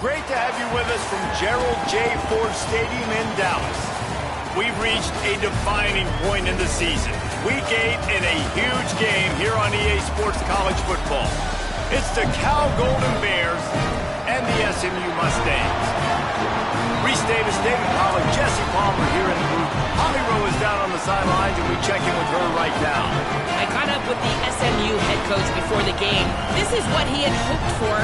great to have you with us from Gerald J. Ford Stadium in Dallas. We've reached a defining point in the season. Week 8 in a huge game here on EA Sports College Football. It's the Cal Golden Bears and the SMU Mustangs. Reese Davis, David Pollack, Jesse Palmer here in the booth. Holly Rowe is down on the sidelines, and we check in with her right now. I caught up with the SMU head coach before the game. This is what he had hoped for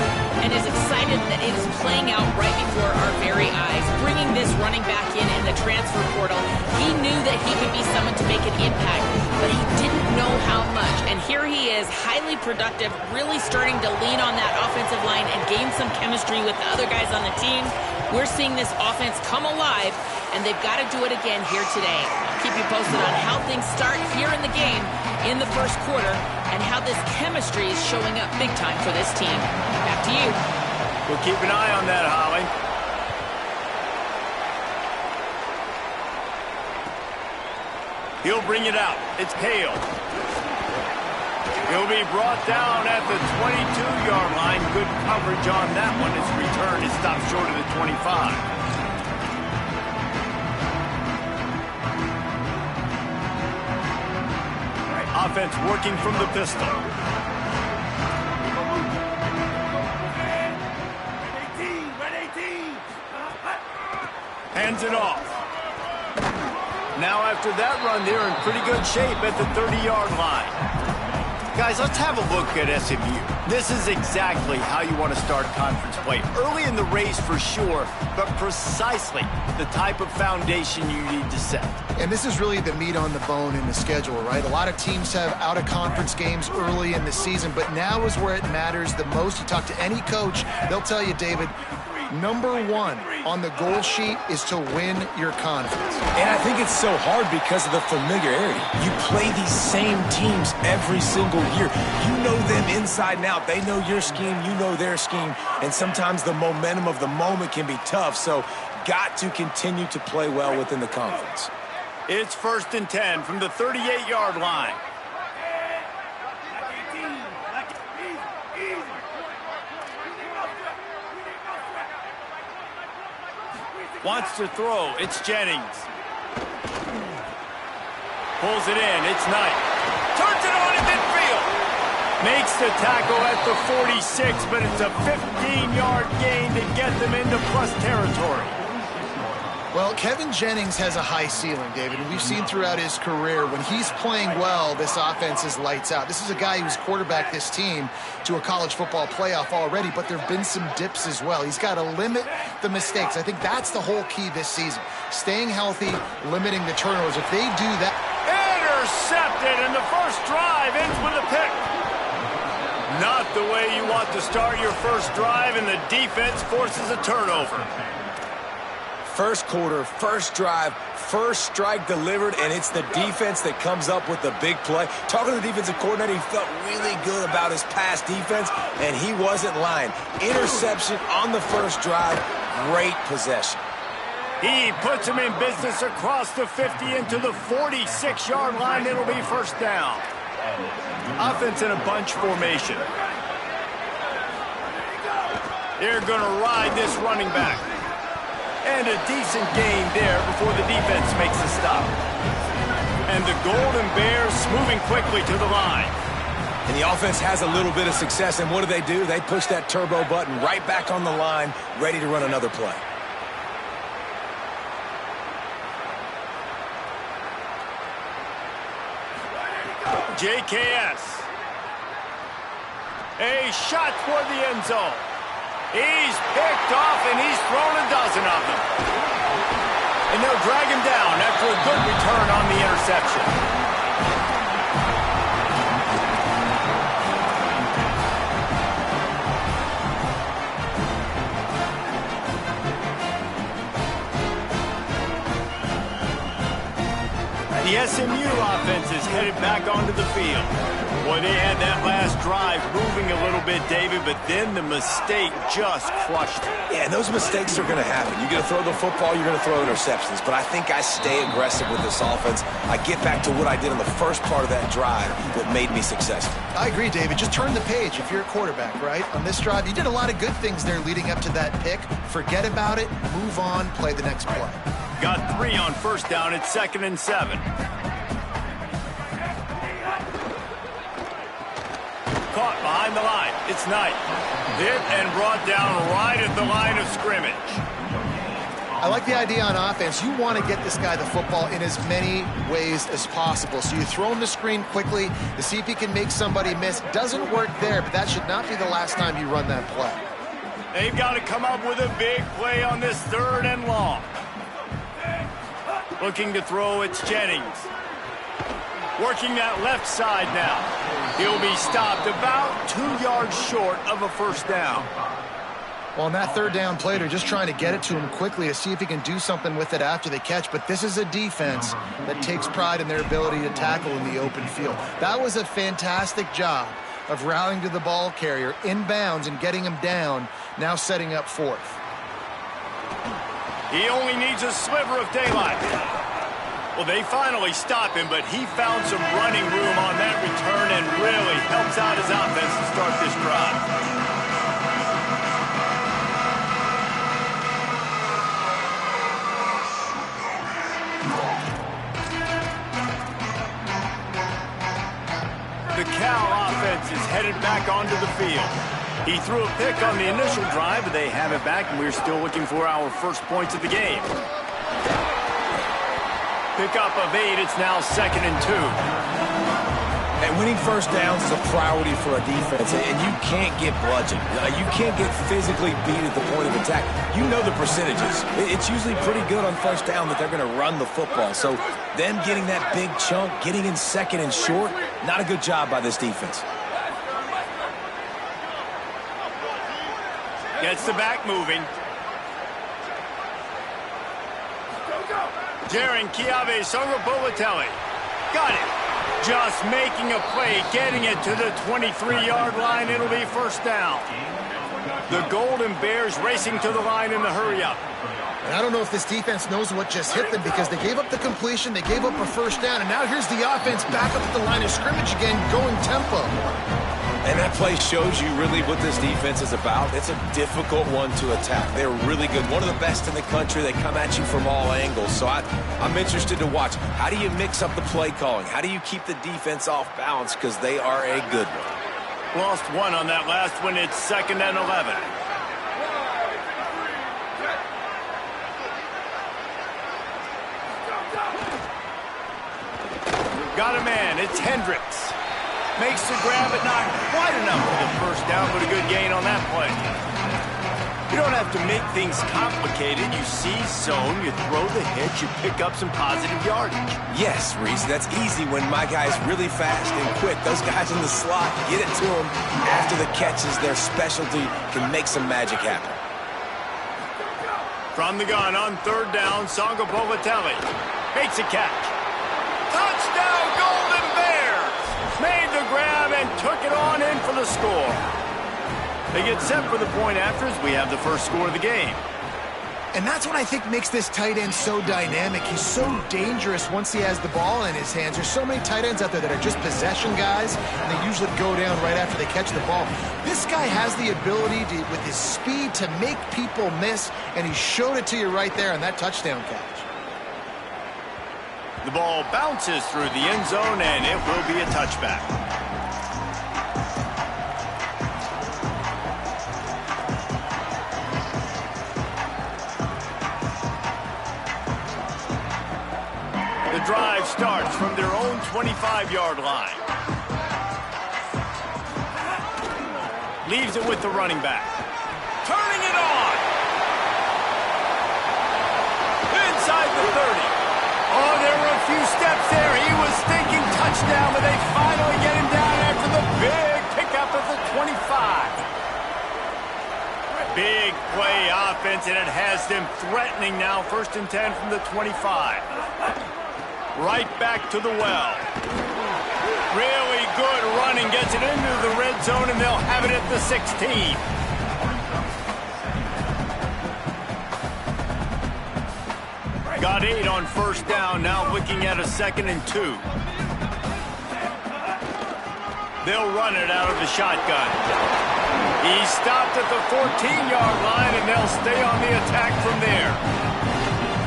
and is excited that it is playing out right before our very eyes. Bringing this running back in the transfer portal, he knew that he could be someone to make an impact, but he didn't know how much. And here he is, highly productive, really starting to lean on that offensive line and gain some chemistry with the other guys on the team. We're seeing this offense come alive, and they've got to do it again here today. I'll keep you posted on how things start here in the game in the first quarter and how this chemistry is showing up big time for this team. Back to you. We'll keep an eye on that, Holly. He'll bring it out. It's Hale. He'll be brought down at the 22-yard line. Good coverage on that one. His return is stopped short of the 25. All right, offense working from the pistol. Hands it off. Now after that run, they're in pretty good shape at the 30-yard line. Guys, let's have a look at SMU. This is exactly how you want to start conference play. Early in the race for sure, but precisely the type of foundation you need to set. And this is really the meat on the bone in the schedule, right? A lot of teams have out-of-conference games early in the season, but now is where it matters the most. You talk to any coach, they'll tell you, David, number one on the goal sheet is to win your conference. And I think it's so hard because of the familiarity. You play these same teams every single year. You know them inside and out. They know your scheme, you know their scheme, and sometimes the momentum of the moment can be tough, so got to continue to play well within the conference. It's 1st and 10 from the 38-yard line. Wants to throw. It's Jennings. Pulls it in. It's Knight. Turns it on in midfield. Makes the tackle at the 46, but it's a 15-yard gain to get them into plus territory. Well, Kevin Jennings has a high ceiling, David, and we've seen throughout his career when he's playing well, this offense is lights out. This is a guy who's quarterbacked this team to a college football playoff already, but there have been some dips as well. He's got to limit the mistakes. I think that's the whole key this season. Staying healthy, limiting the turnovers. If they do that... Intercepted, and the first drive ends with a pick. Not the way you want to start your first drive, and the defense forces a turnover. First quarter, first drive, first strike delivered, and it's the defense that comes up with the big play. Talking to the defensive coordinator, he felt really good about his pass defense, and he wasn't lying. Interception on the first drive, great possession. He puts him in business across the 50 into the 46-yard line. It'll be first down. Offense in a bunch formation. They're going to ride this running back. And a decent gain there before the defense makes a stop. And the Golden Bears moving quickly to the line. And the offense has a little bit of success, and what do? They push that turbo button right back on the line, ready to run another play. JKS. A shot toward the end zone. He's picked off, and he's thrown a dozen of them. And they'll drag him down after a good return on the interception. The SMU offense is headed back onto the field. Boy, they had that last drive moving a little bit, David, but then the mistake just crushed it. Yeah, and those mistakes are going to happen. You're going to throw the football, you're going to throw interceptions. But I think I stay aggressive with this offense. I get back to what I did in the first part of that drive that made me successful. I agree, David. Just turn the page if you're a quarterback, right? On this drive, you did a lot of good things there leading up to that pick. Forget about it, move on, play the next play. Got 3 on first down at 2nd and 7. Caught behind the line. It's Knight. Hit and brought down right at the line of scrimmage. I like the idea on offense. You want to get this guy the football in as many ways as possible. So you throw him the screen quickly to see if he can make somebody miss. Doesn't work there, but that should not be the last time you run that play. They've got to come up with a big play on this 3rd and long. Looking to throw, it's Jennings. Working that left side now. He'll be stopped about 2 yards short of a first down. Well, on that 3rd down play, they're just trying to get it to him quickly to see if he can do something with it after the catch. But this is a defense that takes pride in their ability to tackle in the open field. That was a fantastic job of rallying to the ball carrier inbounds and getting him down, now setting up 4th. He only needs a sliver of daylight. Well, they finally stop him, but he found some running room on that return and really helps out his offense to start this drive. The Cal offense is headed back onto the field. He threw a pick on the initial drive, but they have it back, and we're still looking for our first points of the game. Pickup of 8, it's now 2nd and 2. And winning first downs is a priority for a defense, and you can't get bludgeoned. You can't get physically beat at the point of attack. You know the percentages. It's usually pretty good on first down that they're going to run the football. So them getting that big chunk, getting in 2nd and short, not a good job by this defense. Gets the back moving. Jaron Kiave Songapolatelli. Got it. Just making a play, getting it to the 23-yard line. It'll be first down. The Golden Bears racing to the line in the hurry-up. And I don't know if this defense knows what just hit them because they gave up the completion, they gave up a first down, and now here's the offense back up at the line of scrimmage again, going tempo. And that play shows you really what this defense is about. It's a difficult one to attack. They're really good. One of the best in the country. They come at you from all angles. So I'm interested to watch. How do you mix up the play calling? How do you keep the defense off balance? Because they are a good one. Lost 1 on that last one. It's 2nd and 11. Got a man. It's Hendricks. Makes the grab, but not quite enough for the first down, but a good gain on that play. You don't have to make things complicated. You see zone, you throw the hitch, you pick up some positive yardage. Yes, Reese, that's easy when my guy's really fast and quick. Those guys in the slot, get it to them after the catch is their specialty, can make some magic happen. From the gun on 3rd down, Songapolatelli makes a catch. Touchdown, Golden Bears! Made the grab and took it on in for the score. They get set for the point after as we have the first score of the game. And that's what I think makes this tight end so dynamic. He's so dangerous once he has the ball in his hands. There's so many tight ends out there that are just possession guys, and they usually go down right after they catch the ball. This guy has the ability to, with his speed, to make people miss, and he showed it to you right there on that touchdown catch. The ball bounces through the end zone, and it will be a touchback. The drive starts from their own 25-yard line. Leaves it with the running back. Turning it on! Inside the 30. Oh, there were a few steps there. He was thinking touchdown, but they finally get him down after the big pickup at the 25. Big play offense, and it has them threatening now. 1st and 10 from the 25. right back to the well. Really good running, gets it into the red zone, and they'll have it at the 16. Got 8 on first down, now looking at a 2nd and 2. They'll run it out of the shotgun. He stopped at the 14-yard line, and they'll stay on the attack from there.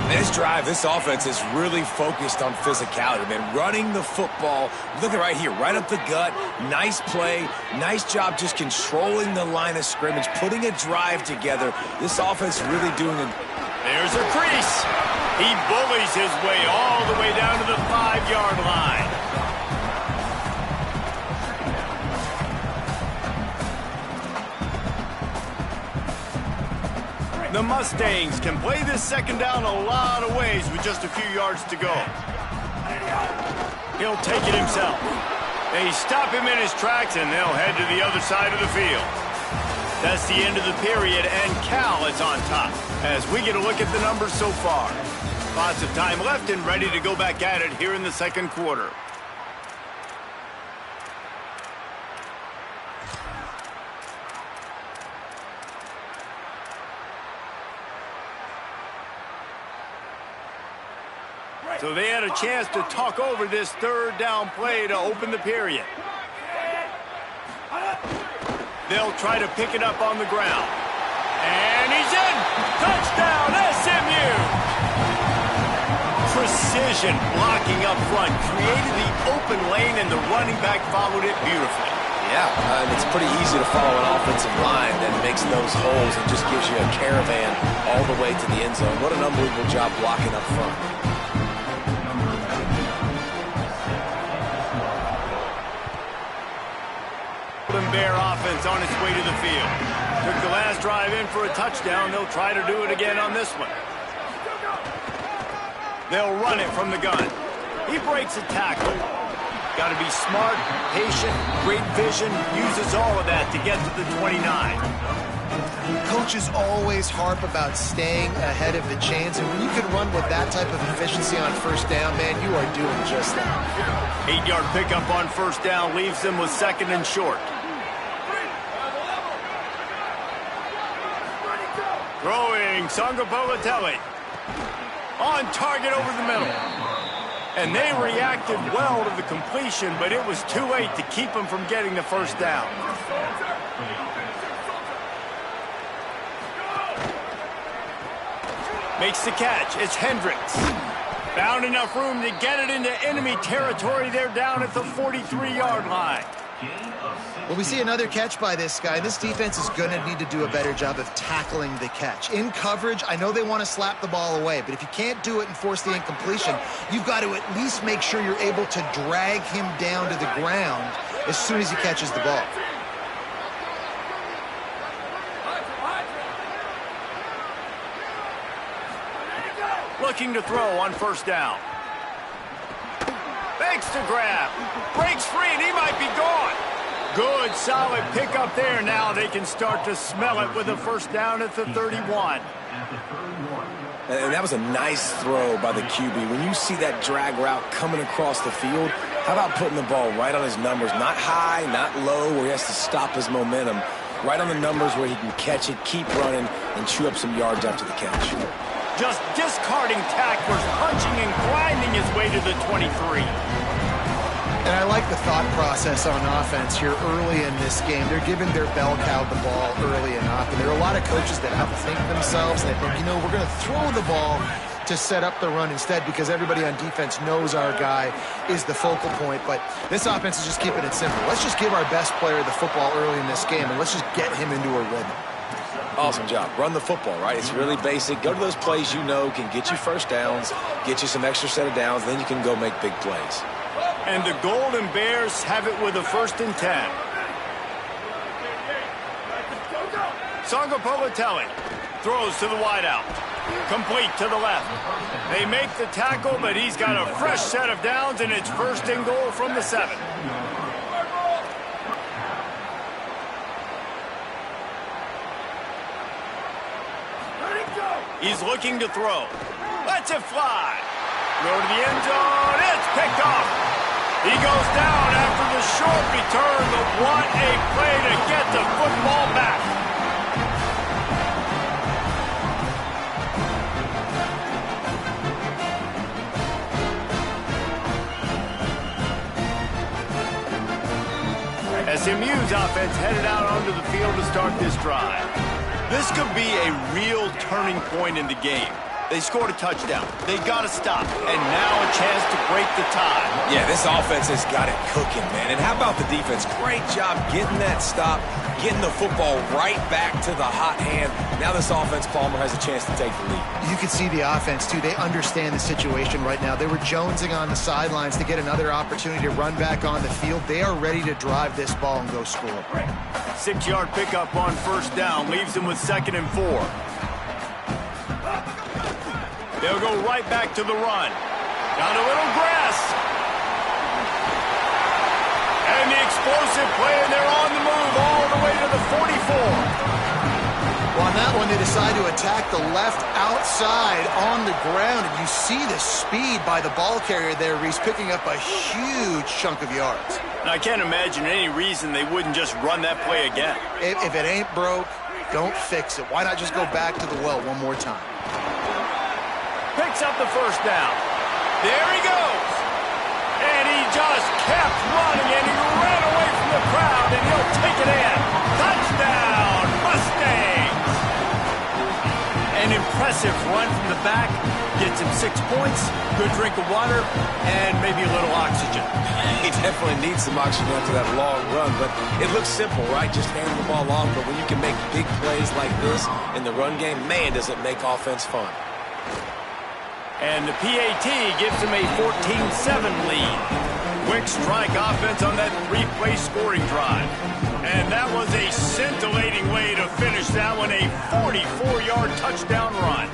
This drive, this offense is really focused on physicality, man. Running the football, look at right here, right up the gut. Nice play, nice job just controlling the line of scrimmage, putting a drive together. This offense really doing it. There's a crease. He bullies his way all the way down to the 5-yard line. The Mustangs can play this 2nd down a lot of ways with just a few yards to go. He'll take it himself. They stop him in his tracks, and they'll head to the other side of the field. That's the end of the period, and Cal is on top as we get a look at the numbers so far. Lots of time left and ready to go back at it here in the 2nd quarter. So they had a chance to talk over this 3rd down play to open the period. They'll try to pick it up on the ground. And he's in! Touchdown, SMU! Precision blocking up front created the open lane, and the running back followed it beautifully. Yeah, and it's pretty easy to follow an offensive line that makes those holes and just gives you a caravan all the way to the end zone. What an unbelievable job blocking up front. Bear offense on its way to the field. Took the last drive in for a touchdown. They'll try to do it again on this one. They'll run it from the gun. He breaks a tackle. Got to be smart, patient, great vision, uses all of that to get to the 29. Coaches always harp about staying ahead of the chains, and when you can run with that type of efficiency on first down, man, you are doing just that. 8-yard pickup on first down leaves them with 2nd and short. Throwing Sangapolatelli. On target over the middle. And they reacted well to the completion, but it was too late to keep them from getting the first down. Makes the catch. It's Hendricks. Found enough room to get it into enemy territory. They're down at the 43-yard line. Well, we see another catch by this guy. This defense is going to need to do a better job of tackling the catch. In coverage, I know they want to slap the ball away, but if you can't do it and force the incompletion, you've got to at least make sure you're able to drag him down to the ground as soon as he catches the ball. Looking to throw on first down. Fakes to grab. Breaks free, and he might be gone. Good, solid pickup there. Now they can start to smell it with a first down at the 31. And that was a nice throw by the QB. When you see that drag route coming across the field, how about putting the ball right on his numbers? Not high, not low, where he has to stop his momentum. Right on the numbers where he can catch it, keep running, and chew up some yards after the catch. Just discarding tacklers, punching and grinding his way to the 23. And I like the thought process on offense here early in this game. They're giving their bell cow the ball early enough. And there are a lot of coaches that outthink themselves. And they think, you know, we're going to throw the ball to set up the run instead because everybody on defense knows our guy is the focal point. But this offense is just keeping it simple. Let's just give our best player the football early in this game, and let's just get him into a rhythm. Awesome job. Run the football, right? It's really basic. Go to those plays you know can get you first downs, get you some extra set of downs, then you can go make big plays. And the Golden Bears have it with a 1st and 10. Sangapolatelli throws to the wideout. Complete to the left. They make the tackle, but he's got a fresh set of downs, and it's 1st and goal from the 7. He's looking to throw. Lets it fly. Go to the end zone. It's picked off. He goes down after the short return, but what a play to get the football back. SMU's offense headed out onto the field to start this drive. This could be a real turning point in the game. They scored a touchdown. They got to stop. And now a chance to break the tie. Yeah, this offense has got it cooking, man. And how about the defense? Great job getting that stop, getting the football right back to the hot hand. Now this offense, Palmer, has a chance to take the lead. You can see the offense, too. They understand the situation right now. They were jonesing on the sidelines to get another opportunity to run back on the field. They are ready to drive this ball and go score. 6-yard pickup on first down. Leaves them with 2nd and 4. They'll go right back to the run. Down a little grass. And the explosive play, and they're on the move all the way to the 44. Well, on that one, they decide to attack the left outside on the ground. And you see the speed by the ball carrier there, Reese, picking up a huge chunk of yards. And I can't imagine any reason they wouldn't just run that play again. If it ain't broke, don't fix it. Why not just go back to the well one more time? Picks up the first down. There he goes. And he just kept running, and he ran away from the crowd, and he'll take it in. Touchdown, Mustangs! An impressive run from the back. Gets him 6 points, good drink of water, and maybe a little oxygen. He definitely needs some oxygen after that long run, but it looks simple, right? Just hand the ball off, but when you can make big plays like this in the run game, man, does it make offense fun. And the PAT gives him a 14-7 lead. Quick strike offense on that 3-play scoring drive. And that was a scintillating way to finish that one, a 44-yard touchdown run.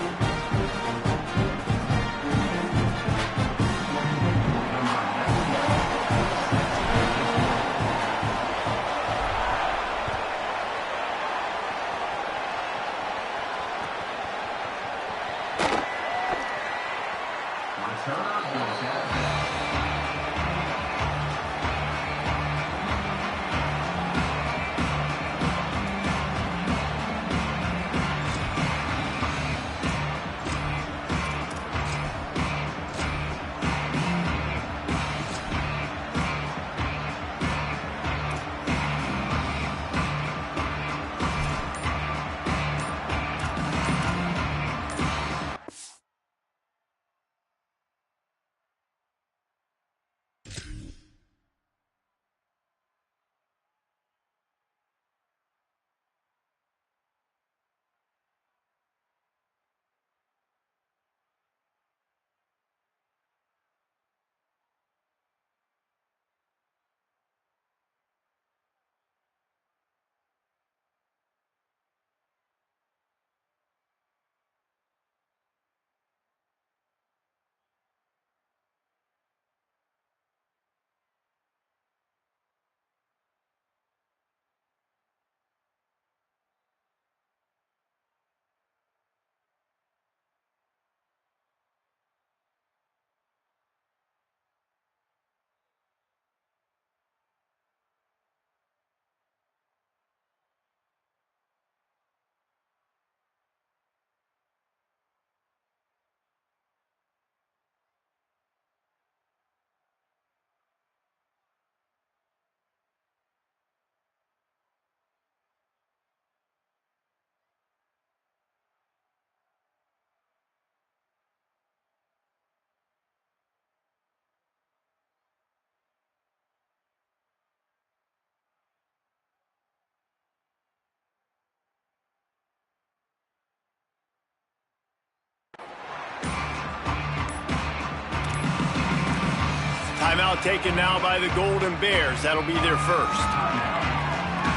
Timeout taken now by the Golden Bears. That'll be their first.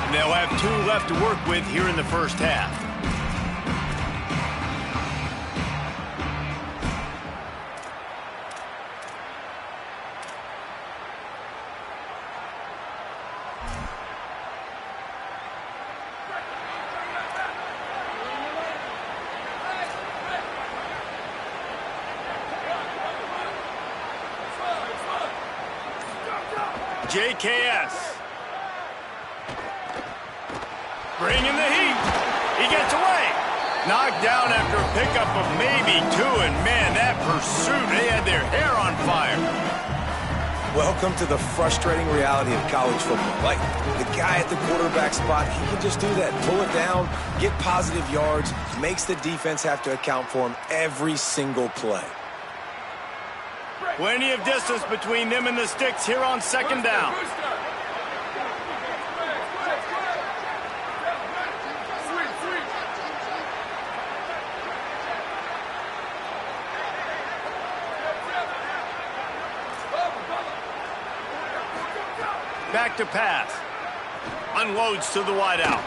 And they'll have 2 left to work with here in the first half. JKS. Bringing the heat. He gets away. Knocked down after a pickup of maybe 2, and man, that pursuit, they had their hair on fire. Welcome to the frustrating reality of college football. Like, the guy at the quarterback spot, he can just do that. Pull it down, get positive yards, makes the defense have to account for him every single play. Plenty of distance between them and the sticks here on second down. Back to pass. Unloads to the wideout.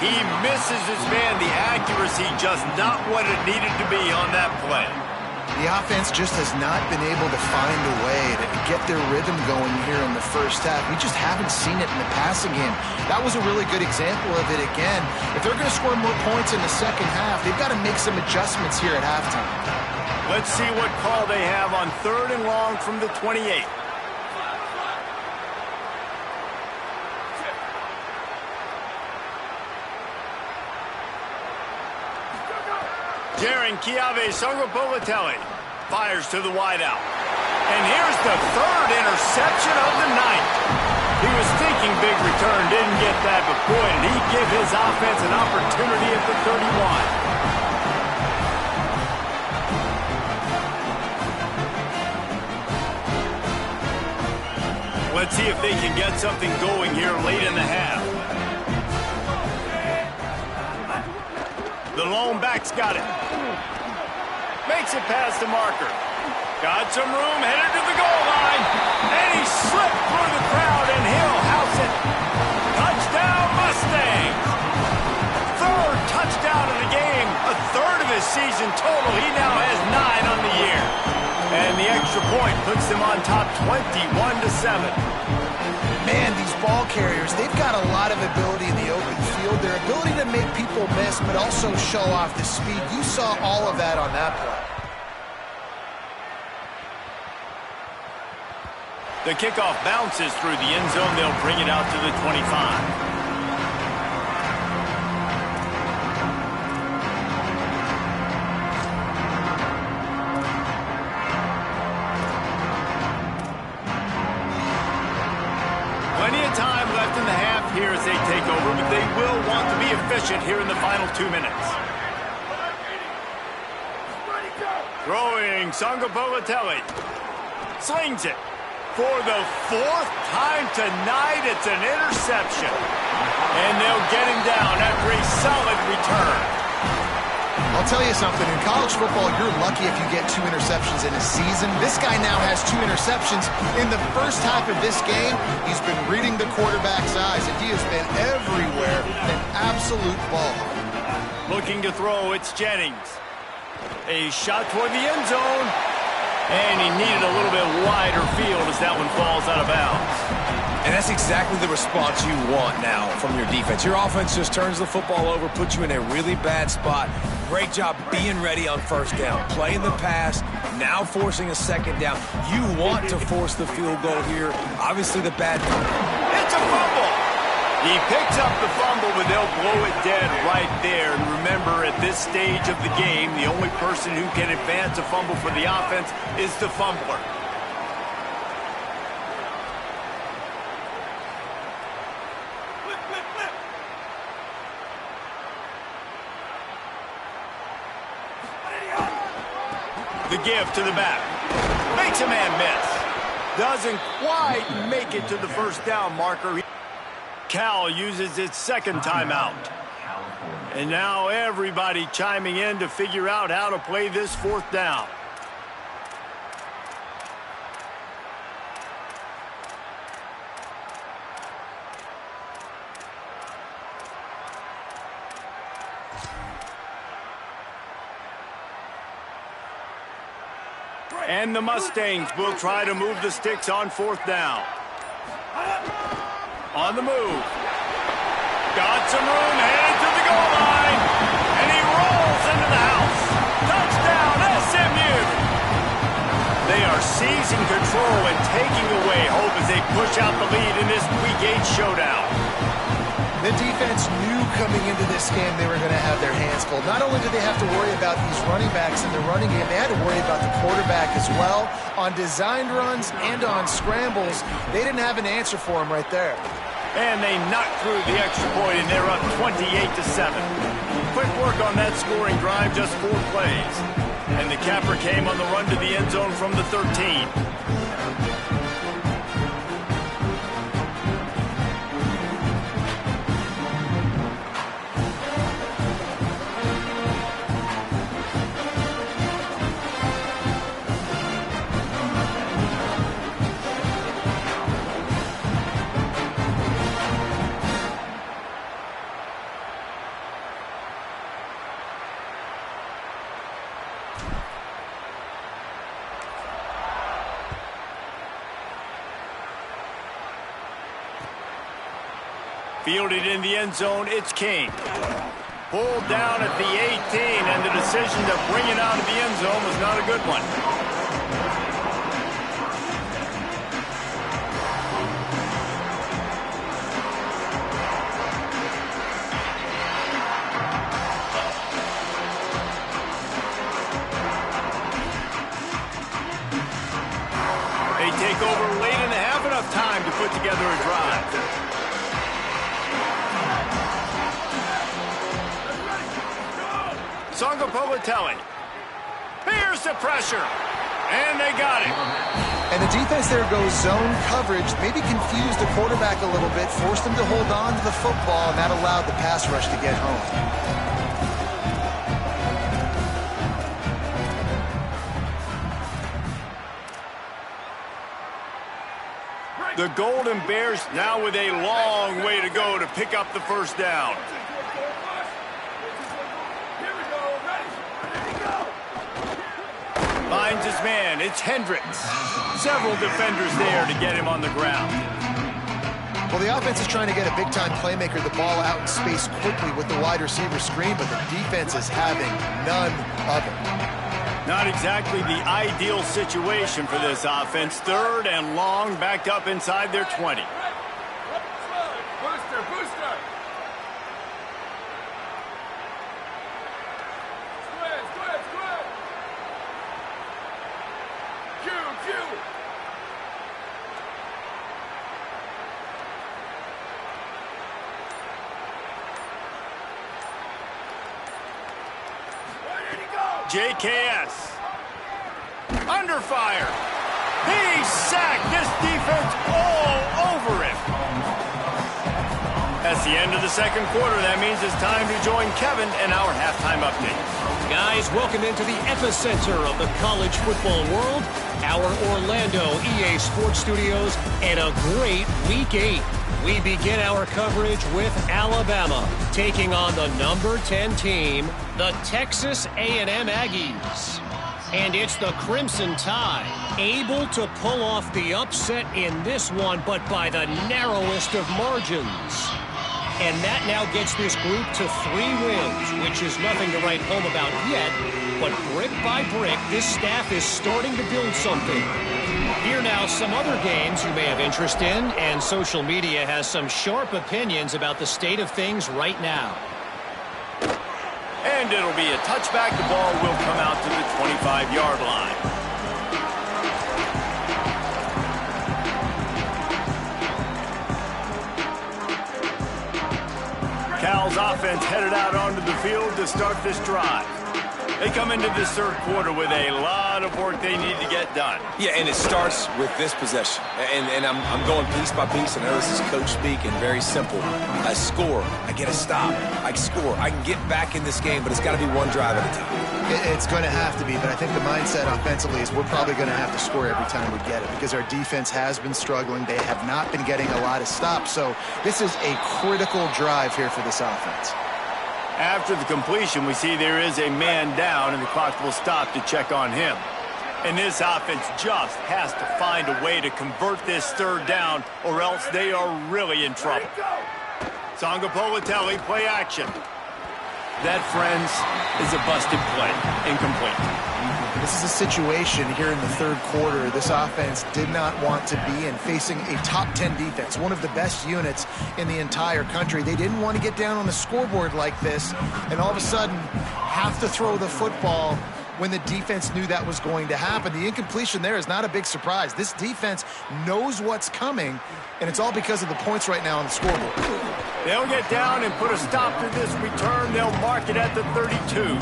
He misses his man. The accuracy just not what it needed to be on that play. The offense just has not been able to find a way to get their rhythm going here in the first half. We just haven't seen it in the passing game. That was a really good example of it again. If they're going to score more points in the second half, they've got to make some adjustments here at halftime. Let's see what call they have on 3rd and long from the 28. Jaron Kiave Songobolatelli fires to the wideout. And here's the 3rd interception of the night. He was thinking big return, didn't get that, but boy, did he give his offense an opportunity at the 31. Let's see if they can get something going here late in the half. The lone back's got it. Makes it past the marker. Got some room, headed to the goal line. And he slipped through the crowd, and he'll house it. Touchdown, Mustangs. 3rd touchdown of the game. A 3rd of his season total. He now has 9 on the year. And the extra point puts them on top 21-7. Man, these ball carriers, they've got a lot of ability in the open field. Their ability to make people miss, but also show off the speed. You saw all of that on that play. The kickoff bounces through the end zone. They'll bring it out to the 25. Here as they take over, but they will want to be efficient here in the final 2 minutes. Throwing Songobolatelli. Slings it. For the 4th time tonight, it's an interception. And they'll get him down after a solid return. I'll tell you something, in college football, you're lucky if you get 2 interceptions in a season. This guy now has 2 interceptions. In the first half of this game, he's been reading the quarterback's eyes, and he has been everywhere, an absolute ball. Looking to throw, it's Jennings. A shot toward the end zone, and he needed a little bit wider field as that one falls out of bounds. And that's exactly the response you want now from your defense. Your offense just turns the football over, puts you in a really bad spot. Great job being ready on 1st down. Playing the pass, now forcing a 2nd down. You want to force the field goal here. Obviously the bad... It's a fumble! He picks up the fumble, but they'll blow it dead right there. And remember, at this stage of the game, the only person who can advance a fumble for the offense is the fumbler. The give to the back. Makes a man miss. Doesn't quite make it to the 1st down marker. Cal uses its 2nd timeout. And now everybody chiming in to figure out how to play this 4th down. And the Mustangs will try to move the sticks on 4th down. On the move. Got some room, headed to the goal line. And he rolls into the house. Touchdown, SMU. They are seizing control and taking away hope as they push out the lead in this Week 8 showdown. The defense knew coming into this game they were going to have their hands full. Not only did they have to worry about these running backs in the running game, they had to worry about the quarterback as well. On designed runs and on scrambles, they didn't have an answer for him right there. And they knocked through the extra point, and they're up 28-7. Quick work on that scoring drive, just 4 plays. And the capper came on the run to the end zone from the 13. Fielded in the end zone, it's King. Pulled down at the 18, and the decision to bring it out of the end zone was not a good one. They take over late in the half, enough time to put together a drive. Songapolatelli. Here's the pressure. And they got it. And the defense there goes zone coverage, maybe confused the quarterback a little bit, forced him to hold on to the football, and that allowed the pass rush to get home. The Golden Bears now with a long way to go to pick up the first down. Finds his man. It's Hendricks. Several defenders there to get him on the ground. Well, the offense is trying to get a big-time playmaker the ball out in space quickly with the wide receiver screen, but the defense is having none of it. Not exactly the ideal situation for this offense. 3rd and long, backed up inside their 20. Booster. JKS. Under fire. He sacked this defense all over him. That's the end of the second quarter. That means it's time to join Kevin in our halftime update. Guys, welcome into the epicenter of the college football world, our Orlando EA Sports Studios, and a great Week 8. We begin our coverage with Alabama taking on the number 10 team, the Texas A&M Aggies. And it's the Crimson Tide, able to pull off the upset in this one, but by the narrowest of margins. And that now gets this group to 3 wins, which is nothing to write home about yet. But brick by brick, this staff is starting to build something. Here now, some other games you may have interest in, and social media has some sharp opinions about the state of things right now. And it'll be a touchback. The ball will come out to the 25-yard line. Cal's offense headed out onto the field to start this drive. They come into this third quarter with a lot of work they need to get done. Yeah, and it starts with this possession. And I'm going piece by piece. I know this is coach speak and very simple. I score. I get a stop. I score. I can get back in this game, but it's got to be one drive at a time. It's going to have to be, but I think the mindset offensively is we're probably going to have to score every time we get it because our defense has been struggling. They have not been getting a lot of stops. So this is a critical drive here for this offense. After the completion, we see there is a man down, and the clock will stop to check on him. And this offense just has to find a way to convert this third down, or else they are really in trouble. Songapolatelli, play action. That, friends, is a busted play. Incomplete. This is a situation here in the third quarter this offense did not want to be in, facing a top 10 defense, one of the best units in the entire country. They didn't want to get down on the scoreboard like this and all of a sudden have to throw the football when the defense knew that was going to happen. The incompletion there is not a big surprise. This defense knows what's coming, and it's all because of the points right now on the scoreboard. They'll get down and put a stop to this return. They'll mark it at the 32.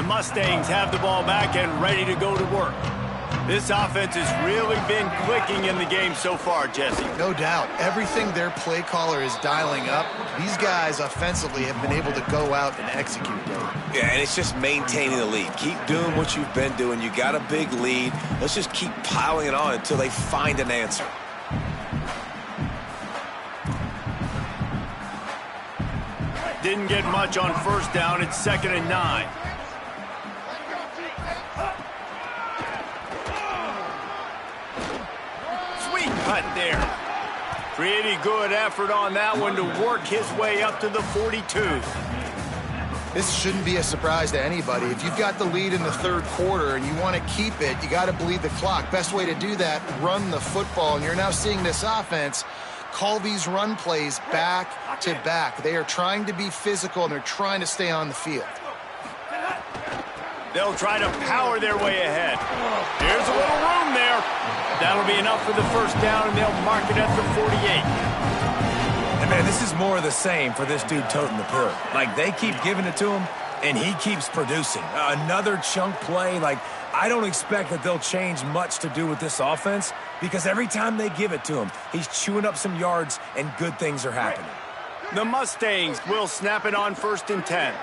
Mustangs have the ball back and ready to go to work. This offense has really been clicking in the game so far, Jesse. No doubt. Everything their play caller is dialing up, these guys offensively have been able to go out and execute. Yeah, and it's just maintaining the lead. Keep doing what you've been doing. You got a big lead. Let's just keep piling it on until they find an answer. Didn't get much on first down. It's 2nd and 9. Cut there. Pretty good effort on that one to work his way up to the 42. This shouldn't be a surprise to anybody. If you've got the lead in the third quarter and you want to keep it, you got to bleed the clock. Best way to do that, run the football. And you're now seeing this offense call these run plays back to back. They are trying to be physical and they're trying to stay on the field. They'll try to power their way ahead. Here's a little room there. That'll be enough for the first down, and they'll mark it at the 48. And, man, this is more of the same for this dude toting the pill. Like, they keep giving it to him, and he keeps producing. Another chunk play. Like, I don't expect that they'll change much to do with this offense because every time they give it to him, he's chewing up some yards, and good things are happening. The Mustangs will snap it on 1st and 10.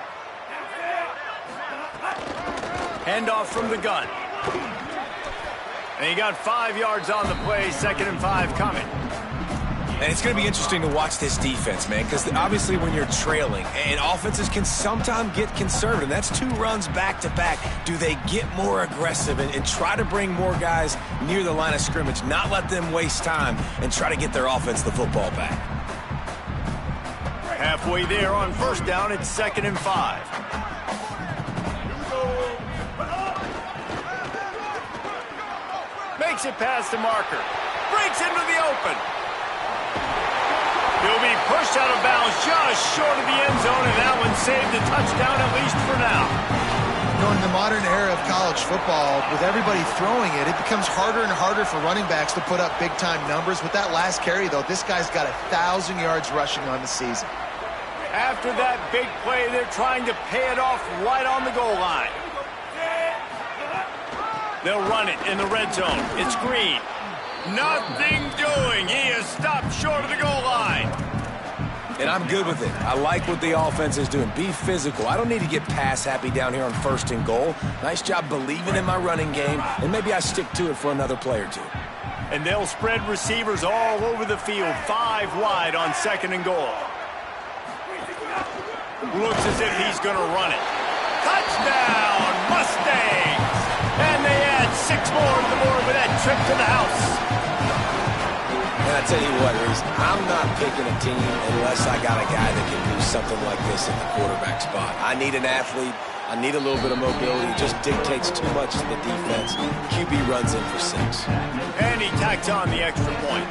Handoff from the gun. And he got 5 yards on the play, 2nd and 5 coming. And it's going to be interesting to watch this defense, man, because obviously when you're trailing, and offenses can sometimes get conservative. That's 2 runs back-to-back. Do they get more aggressive and try to bring more guys near the line of scrimmage, not let them waste time, and try to get their offense the football back? Halfway there on first down, it's 2nd and 5. Makes it past the marker. Breaks into the open. He'll be pushed out of bounds just short of the end zone, and that one saved a touchdown at least for now. You know, in the modern era of college football, with everybody throwing it, it becomes harder and harder for running backs to put up big-time numbers. With that last carry, though, this guy's got 1,000 yards rushing on the season. After that big play, they're trying to pay it off right on the goal line. They'll run it in the red zone. It's Green. Nothing doing. He is stopped short of the goal line. And I'm good with it. I like what the offense is doing. Be physical. I don't need to get pass happy down here on 1st and goal. Nice job believing in my running game, and maybe I stick to it for another play or 2. And they'll spread receivers all over the field, 5 wide on 2nd and goal. Looks as if he's going to run it. Touchdown, Mustangs! And they add 6 more to the board with that trip to the house. And I tell you what, Reese, I'm not picking a team unless I got a guy that can do something like this at the quarterback spot. I need an athlete. I need a little bit of mobility. It just dictates too much to the defense. QB runs in for 6. And he tacks on the extra point.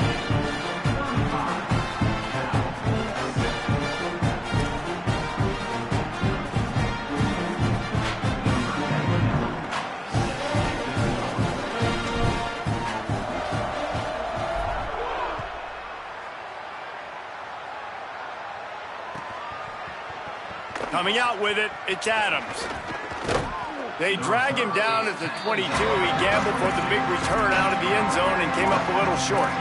Coming out with it, it's Adams. They drag him down at the 22. He gambled for the big return out of the end zone and came up a little short.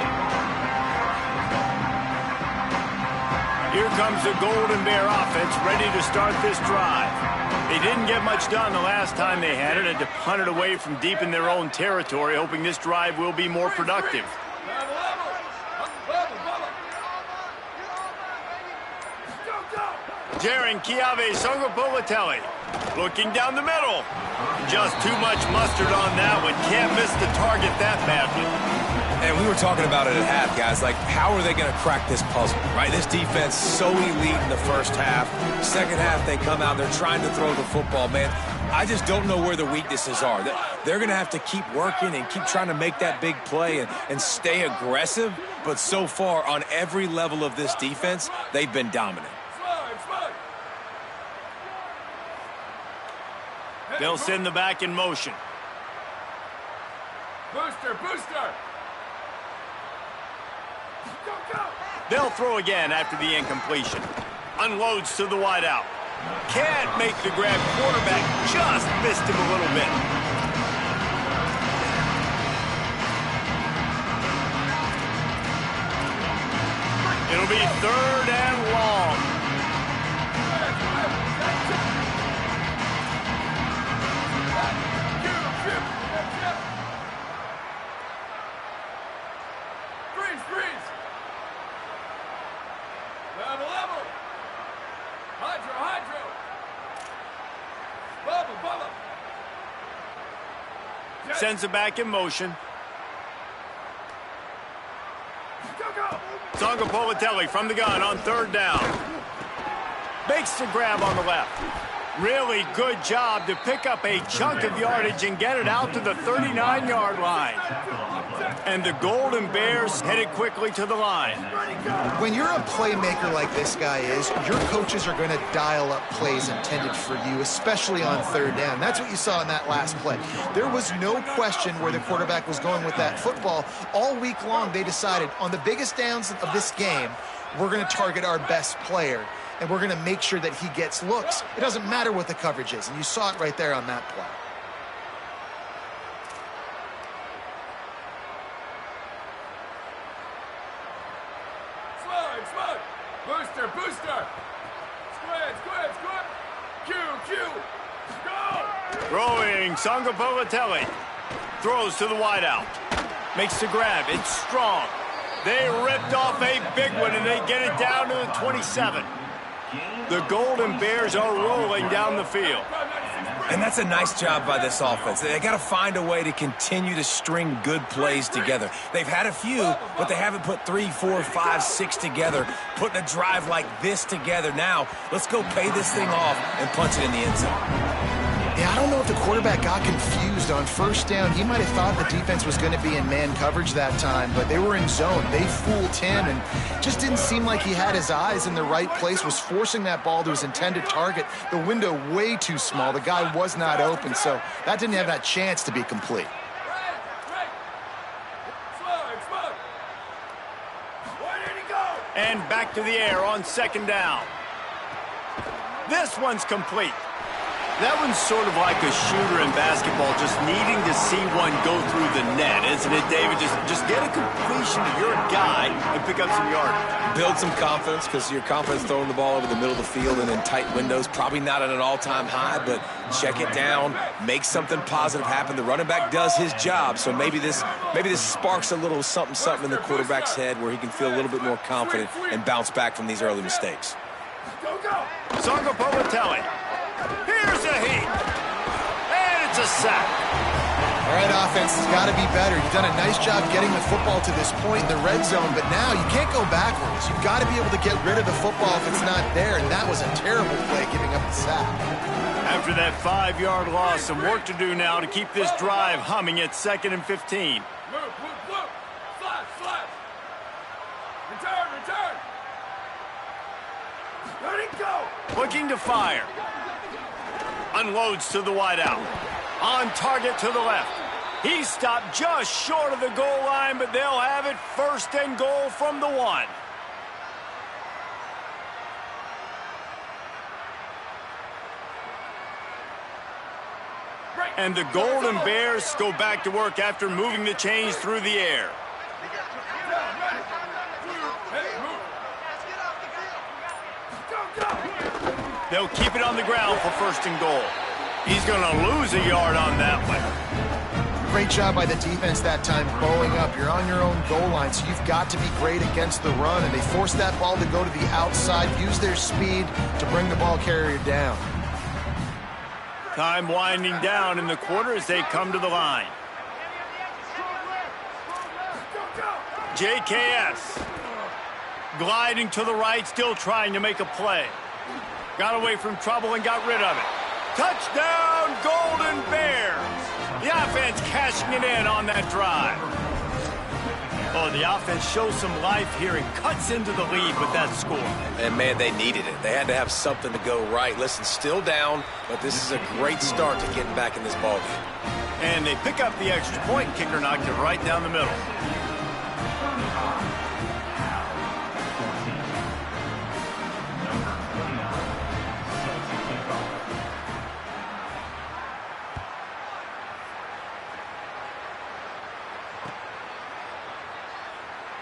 Here comes the Golden Bear offense ready to start this drive. They didn't get much done the last time they had it, had to punt it away from deep in their own territory, hoping this drive will be more productive. Jaron Kiave Songopolatelli Looking down the middle. Just too much mustard on that one. Can't miss the target that badly. And we were talking about it at half, guys. Like, how are they going to crack this puzzle, right? This defense so elite in the first half. Second half, they come out. They're trying to throw the football, man. I just don't know where the weaknesses are. They're going to have to keep working and keep trying to make that big play and stay aggressive. But so far, on every level of this defense, they've been dominant. They'll send the back in motion. Booster, booster! Go, go! They'll throw again after the incompletion. Unloads to the wideout. Can't make the grab. Quarterback just missed him a little bit. It'll be 3rd and long. Freeze! Level! Hydro! Bubba! Sends it back in motion. Go! Sangapolatelli from the gun on 3rd down. Makes the grab on the left. Really good job to pick up a chunk of yardage and get it out to the 39-yard line. And the Golden Bears headed quickly to the line. When you're a playmaker like this guy is, your coaches are going to dial up plays intended for you, especially on 3rd down. That's what you saw in that last play. There was no question where the quarterback was going with that football. All week long, they decided on the biggest downs of this game, we're going to target our best player, and we're going to make sure that he gets looks. It doesn't matter what the coverage is, and you saw it right there on that play. Slide! Booster! Squid! Q! Go! Throwing Sangapolatelli. Throws to the wideout. Makes the grab. It's strong. They ripped off a big one, and they get it down to the 27. The Golden Bears are rolling down the field. And that's a nice job by this offense. They got to find a way to continue to string good plays together. They've had a few, but they haven't put 3, 4, 5, 6 together, putting a drive like this together. Now, let's go pay this thing off and punch it in the end zone. Yeah, I don't know if the quarterback got confused on 1st down. He might have thought the defense was going to be in man coverage that time, but they were in zone. They fooled him and just didn't seem like he had his eyes in the right place, was forcing that ball to his intended target. The window way too small. The guy was not open, so that didn't have that chance to be complete. Where did he go? And back to the air on 2nd down. This one's complete. That one's sort of like a shooter in basketball, just needing to see one go through the net, isn't it, David? Just get a completion to your guy and pick up some yardage. Build some confidence, because your confidence throwing the ball over the middle of the field and in tight windows, probably not at an all-time high, but check it down, make something positive happen. The running back does his job, so maybe this sparks a little something in the quarterback's head where he can feel a little bit more confident and bounce back from these early mistakes. Go! Sangapolatelli. Here's a heat. And it's a sack. All right, offense has got to be better. You've done a nice job getting the football to this point in the red zone, but now you can't go backwards. You've got to be able to get rid of the football if it's not there, and that was a terrible play giving up the sack. After that 5-yard loss, some work to do now to keep this drive humming at 2nd and 15. Move! Slide! Return! Let it go! Looking to fire. Unloads to the wideout. On target to the left. He stopped just short of the goal line, but they'll have it 1st and goal from the 1. And the Golden Bears go back to work after moving the chains through the air. They'll keep it on the ground for 1st and goal. He's going to lose a yard on that one. Great job by the defense that time, bowing up. You're on your own goal line, so you've got to be great against the run, and they forced that ball to go to the outside, use their speed to bring the ball carrier down. Time winding down in the quarter as they come to the line. JKS gliding to the right, still trying to make a play. Got away from trouble and got rid of it. Touchdown, Golden Bears! The offense cashing it in on that drive. Oh, the offense shows some life here and cuts into the lead with that score. And, man, they needed it. They had to have something to go right. Listen, still down, but this is a great start to getting back in this ballgame. And they pick up the extra point. Kicker knocked it right down the middle.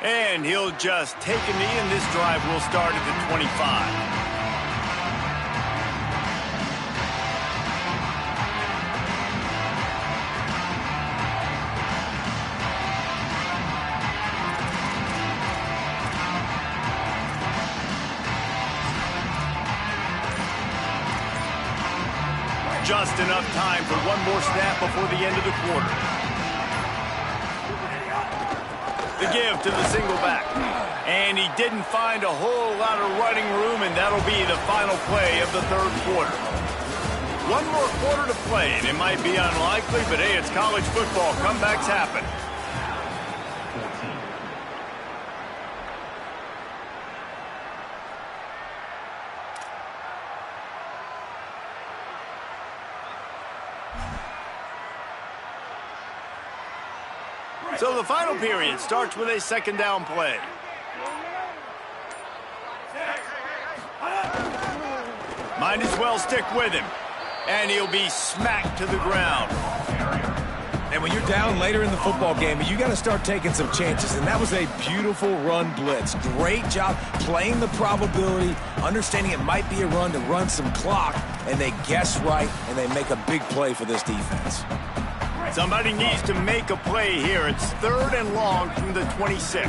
And he'll just take a knee, and this drive will start at the 25. Just enough time for one more snap before the end of the quarter. The give to the single back. And he didn't find a whole lot of running room, and that'll be the final play of the third quarter. One more quarter to play, and it might be unlikely, but hey, it's college football. Comebacks happen. So the final period starts with a second down play. Might as well stick with him. And he'll be smacked to the ground. And when you're down later in the football game, you got to start taking some chances. And that was a beautiful run blitz. Great job playing the probability, understanding it might be a run to run some clock, and they guess right, and they make a big play for this defense. Somebody needs to make a play here. It's third and long from the 26.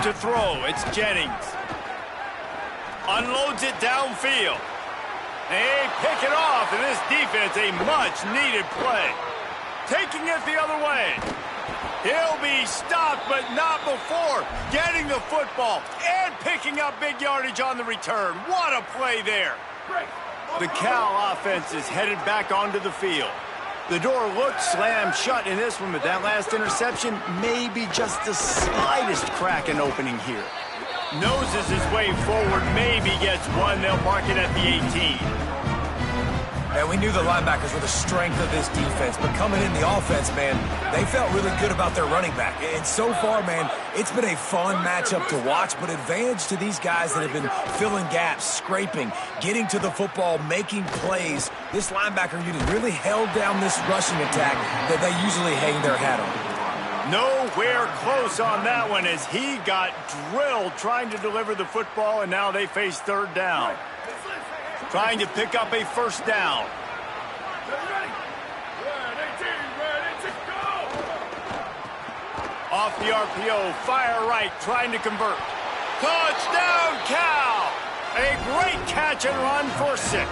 To throw, it's Jennings. Unloads it downfield. They pick it off, and this defense, a much-needed play. Taking it the other way. He'll be stopped, but not before getting the football and picking up big yardage on the return. What a play there. The Cal offense is headed back onto the field. The door looked slammed shut in this one, but that last interception may be just the slightest crack in opening here. Noses his way forward, maybe gets one. They'll mark it at the 18. And we knew the linebackers were the strength of this defense, but coming in the offense, man, they felt really good about their running back. And so far, man, it's been a fun matchup to watch, but advantage to these guys that have been filling gaps, scraping, getting to the football, making plays. This linebacker unit really held down this rushing attack that they usually hang their hat on. Nowhere close on that one as he got drilled trying to deliver the football, and now they face third down. Trying to pick up a first down. Off the RPO, fire right, trying to convert. Touchdown, Cal! A great catch and run for 6.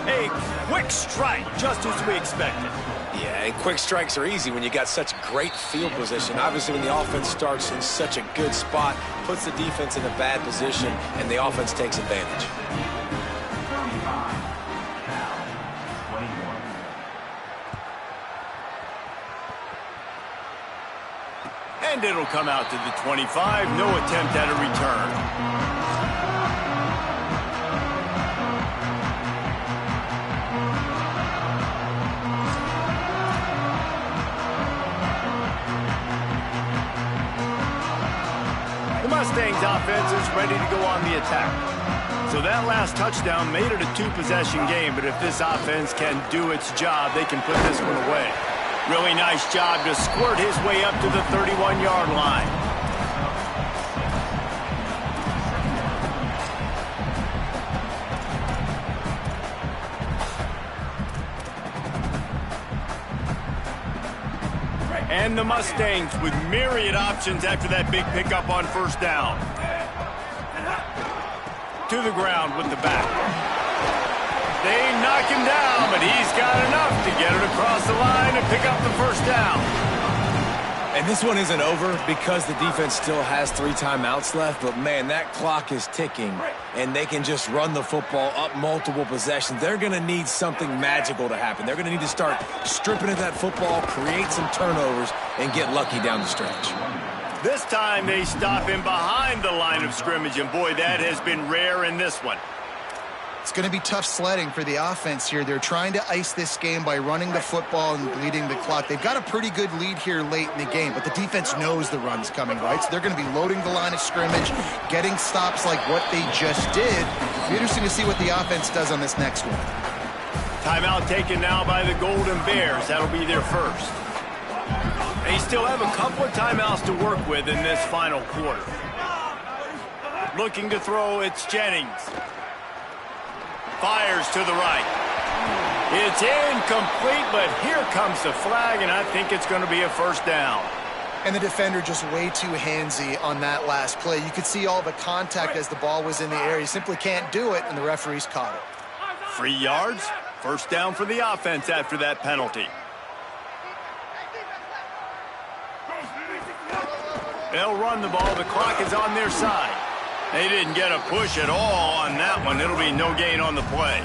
A quick strike, just as we expected. Yeah, and quick strikes are easy when you got such great field position. Obviously, when the offense starts in such a good spot, puts the defense in a bad position, and the offense takes advantage. And it'll come out to the 25. No attempt at a return. The Mustangs offense is ready to go on the attack. So that last touchdown made it a 2-possession game, but if this offense can do its job, they can put this one away. Really nice job to squirt his way up to the 31-yard line. And the Mustangs with myriad options after that big pickup on first down. to the ground with the back. They knock him down, but he's got enough to get it across the line and pick up the first down. And this one isn't over because the defense still has 3 timeouts left, but man, that clock is ticking, and they can just run the football up multiple possessions. They're going to need something magical to happen. They're going to need to start stripping at that football, create some turnovers, and get lucky down the stretch. This time they stop him behind the line of scrimmage, and boy, that has been rare in this one. It's going to be tough sledding for the offense here. They're trying to ice this game by running the football and bleeding the clock. They've got a pretty good lead here late in the game, but the defense knows the run's coming, right? So they're going to be loading the line of scrimmage, getting stops like what they just did. It'll be interesting to see what the offense does on this next one. Timeout taken now by the Golden Bears. That'll be their first. They still have a couple of timeouts to work with in this final quarter. Looking to throw, it's Jennings. Fires to the right. It's incomplete, but here comes the flag, and I think it's going to be a first down. And the defender just way too handsy on that last play. You could see all the contact as the ball was in the air. He simply can't do it, and the referee's caught it. 3 yards, first down for the offense after that penalty. They'll run the ball. The clock is on their side. They didn't get a push at all on that one. It'll be no gain on the play.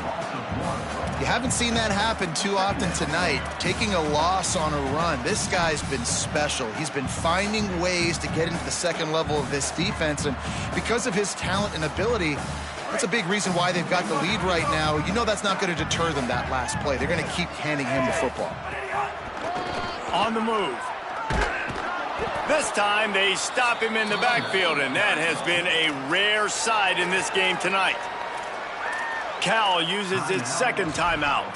You haven't seen that happen too often tonight, taking a loss on a run. This guy's been special. He's been finding ways to get into the second level of this defense, and because of his talent and ability, that's a big reason why they've got the lead right now. You know that's not going to deter them, that last play. They're going to keep handing him the football. On the move. This time they stop him in the backfield, and that has been a rare sight in this game tonight. Cal uses its second timeout.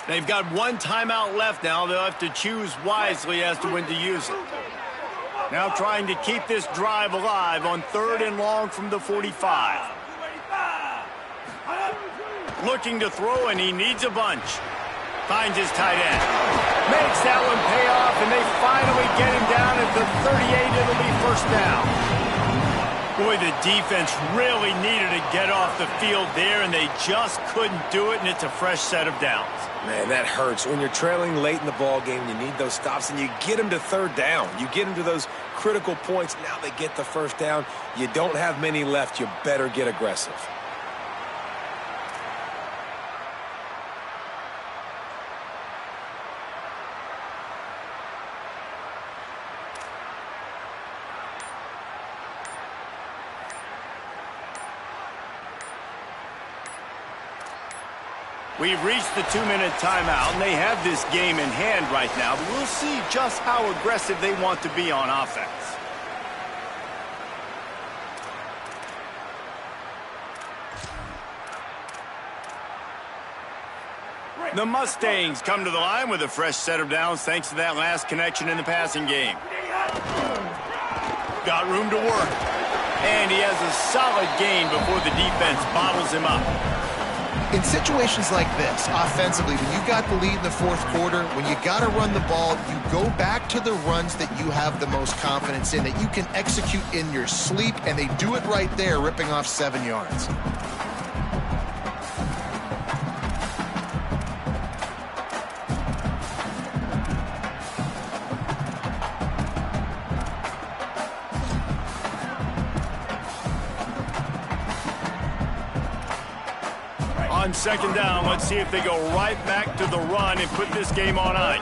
They've got 1 timeout left now. They'll have to choose wisely as to when to use it. Now trying to keep this drive alive on 3rd and long from the 45. Looking to throw, and he needs a bunch. Finds his tight end. Makes that one pay off, and they finally get him down at the 38. It'll be first down. Boy, the defense really needed to get off the field there, and they just couldn't do it, and it's a fresh set of downs. Man, that hurts. When you're trailing late in the ball game, you need those stops, and you get them to 3rd down. You get them to those critical points. Now they get the first down. You don't have many left. You better get aggressive. We've reached the 2-minute timeout, and they have this game in hand right now, but we'll see just how aggressive they want to be on offense. The Mustangs come to the line with a fresh set of downs thanks to that last connection in the passing game. Got room to work, and he has a solid gain before the defense bottles him up. In situations like this, offensively, when you got the lead in the 4th quarter, when you got to run the ball, you go back to the runs that you have the most confidence in, that you can execute in your sleep, and they do it right there, ripping off 7 yards. On 2nd down, let's see if they go right back to the run and put this game on ice.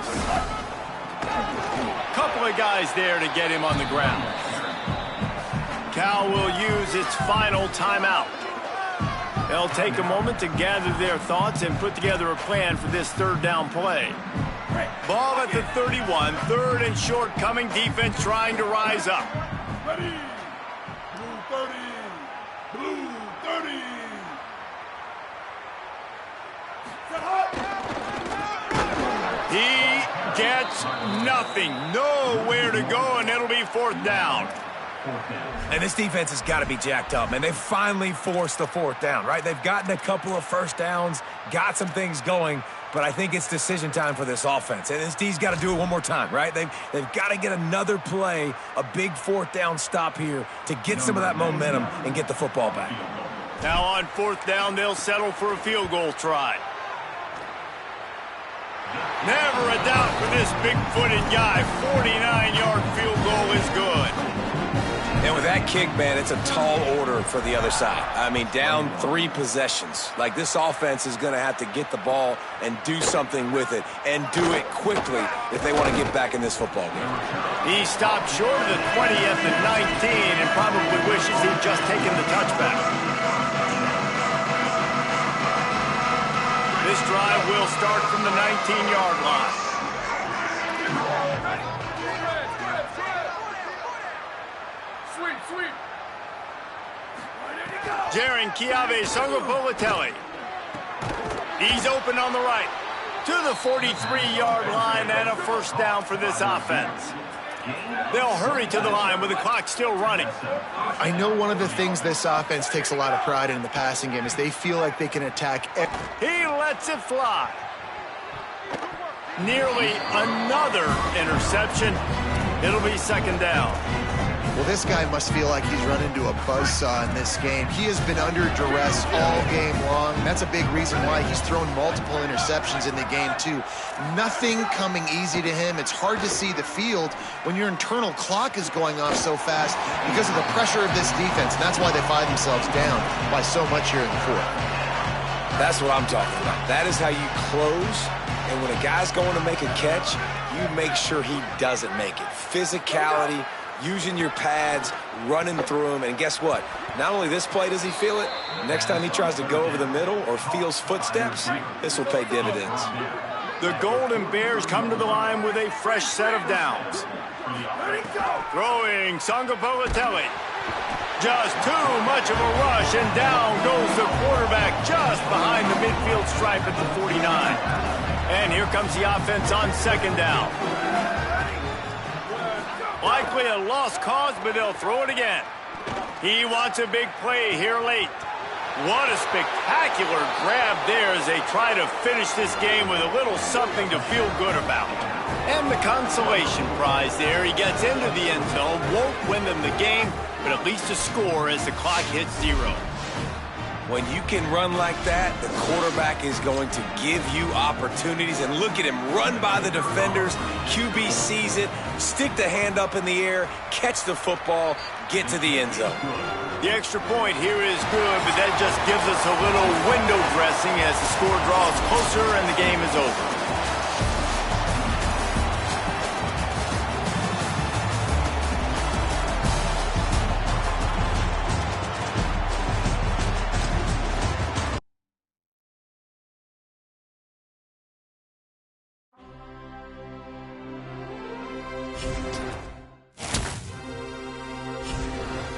Couple of guys there to get him on the ground. Cal will use its final timeout. They'll take a moment to gather their thoughts and put together a plan for this 3rd down play. Ball at the 31, 3rd and short coming, defense trying to rise up. Ready. Blue 30. Blue 30. He gets nothing. Nowhere to go, and it'll be 4th down. And this defense has got to be jacked up, man. They finally forced the 4th down, right? They've gotten a couple of first downs, got some things going, but I think it's decision time for this offense. And this D's got to do it one more time, right? They've got to get another play, a big 4th down stop here to get some of that momentum and get the football back. Now on 4th down, they'll settle for a field goal try. Never a doubt for this big-footed guy. 49-yard field goal is good. And with that kick, man, it's a tall order for the other side. I mean, down 3 possessions. Like, this offense is going to have to get the ball and do something with it, and do it quickly if they want to get back in this football game. He stopped short of the 20 at the 19 and probably wishes he'd just taken the touchback. This drive will start from the 19-yard line. Sweep. Jaron Kiave Sungapolatelli. He's open on the right. To the 43-yard line and a 1st down for this offense. They'll hurry to the line with the clock still running. I know one of the things this offense takes a lot of pride in the passing game is they feel like they can attack. He lets it fly. Nearly another interception. It'll be 2nd down. Well, this guy must feel like he's run into a buzzsaw in this game. He has been under duress all game long. That's a big reason why he's thrown multiple interceptions in the game, too. Nothing coming easy to him. It's hard to see the field when your internal clock is going off so fast because of the pressure of this defense. And that's why they find themselves down by so much here in the 4th. That's what I'm talking about. That is how you close. And when a guy's going to make a catch, you make sure he doesn't make it. Physicality, using your pads, running through them, and guess what? Not only this play does he feel it, next time he tries to go over the middle or feels footsteps, this will pay dividends. The Golden Bears come to the line with a fresh set of downs. Throwing Sungapolatelli. Just too much of a rush, and down goes the quarterback just behind the midfield stripe at the 49. And here comes the offense on 2nd down. Likely a lost cause, but they'll throw it again. He wants a big play here late. What a spectacular grab there as they try to finish this game with a little something to feel good about. And the consolation prize there. He gets into the end zone, won't win them the game, but at least a score as the clock hits 0. When you can run like that, the quarterback is going to give you opportunities. And look at him run by the defenders. QB sees it, stick the hand up in the air, catch the football, get to the end zone. The extra point here is good, but that just gives us a little window dressing as the score draws closer and the game is over.